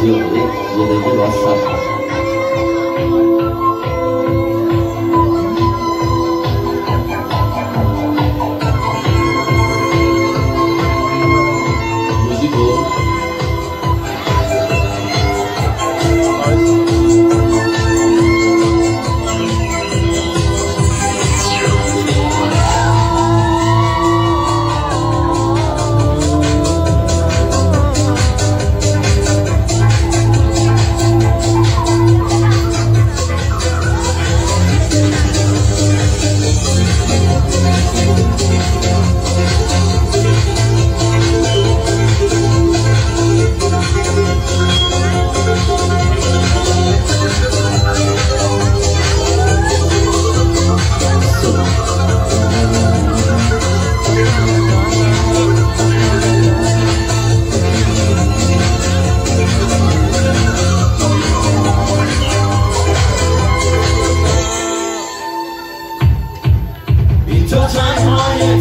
versione viene grossa.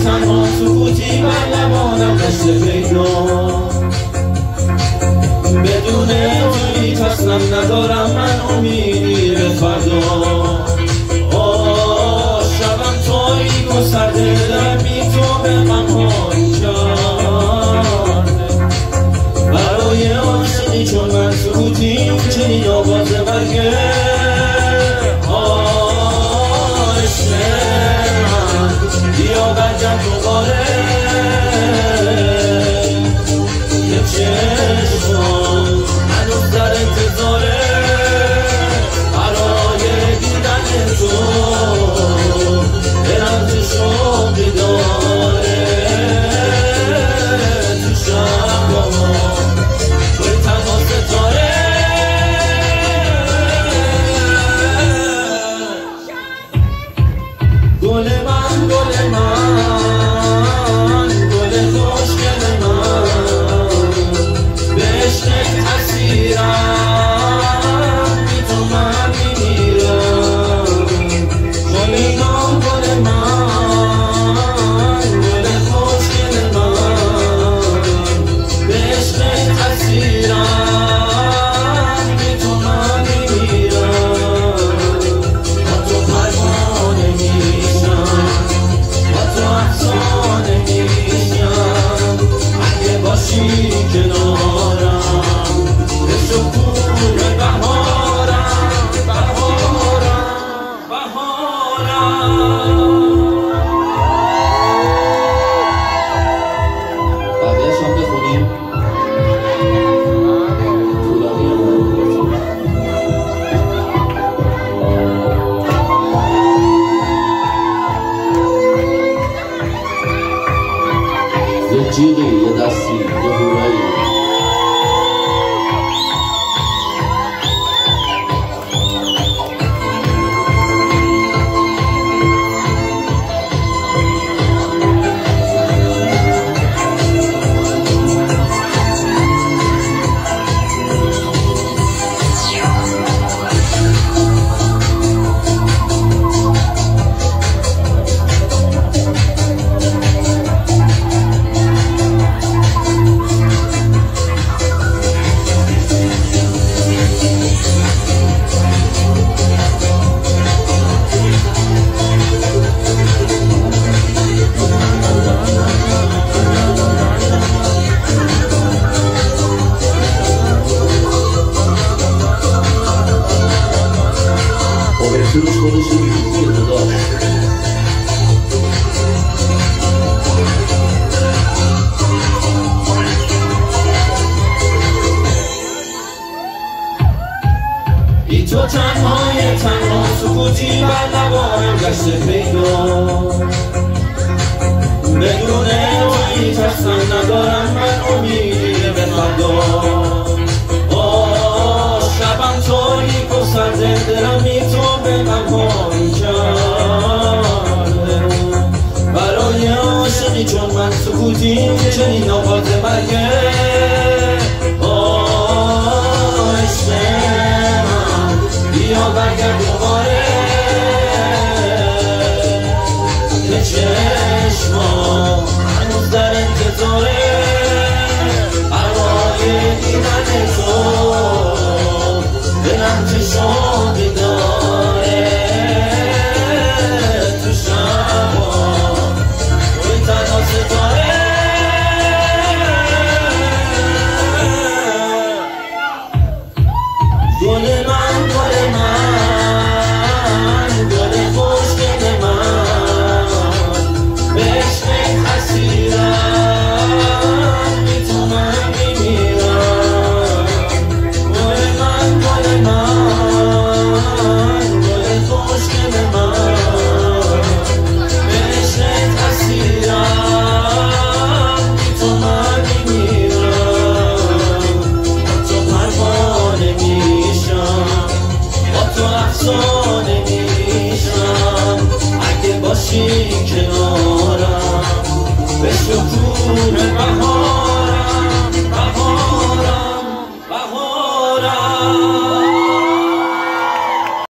تنها سکوتی بر لبانم داشته پیدا بدون توی اصلا ندارم من امیدی به فردا شبم تاریک و سرده دلم بی تو به من حالی کرده برای عاشقی چون من سکوتی چنین آواز برگه بیا برگرد دوباره که چشمم هنوز در انتظاره برای دیدن تو دلم تو شوقی داره تو شبا توی تنها ستاره گل من گل من گل خوشگل من به عشقت اسیرم بی تو من میمیرم خالیگاه گل من گل خوشگل من به عشقت اسیرم بی تو من میمیرم با تو پروانه میشم افسانه میشم اگه باشی کنارم به سکون بهارم بهارم بهارم بقیه‌اش هم بخونیم یه جیغی یه دستی یه هورایی سروش خودش رو داداش بی تو تنها سکوتی بر لبانم گشته پیدا بدون توی اصلا ندارم من امیدی به فردا شبم تاریک و سرده دلم بی تو به من حالی کرده برای عاشقی چون من سکوتی چنین آواز مرگه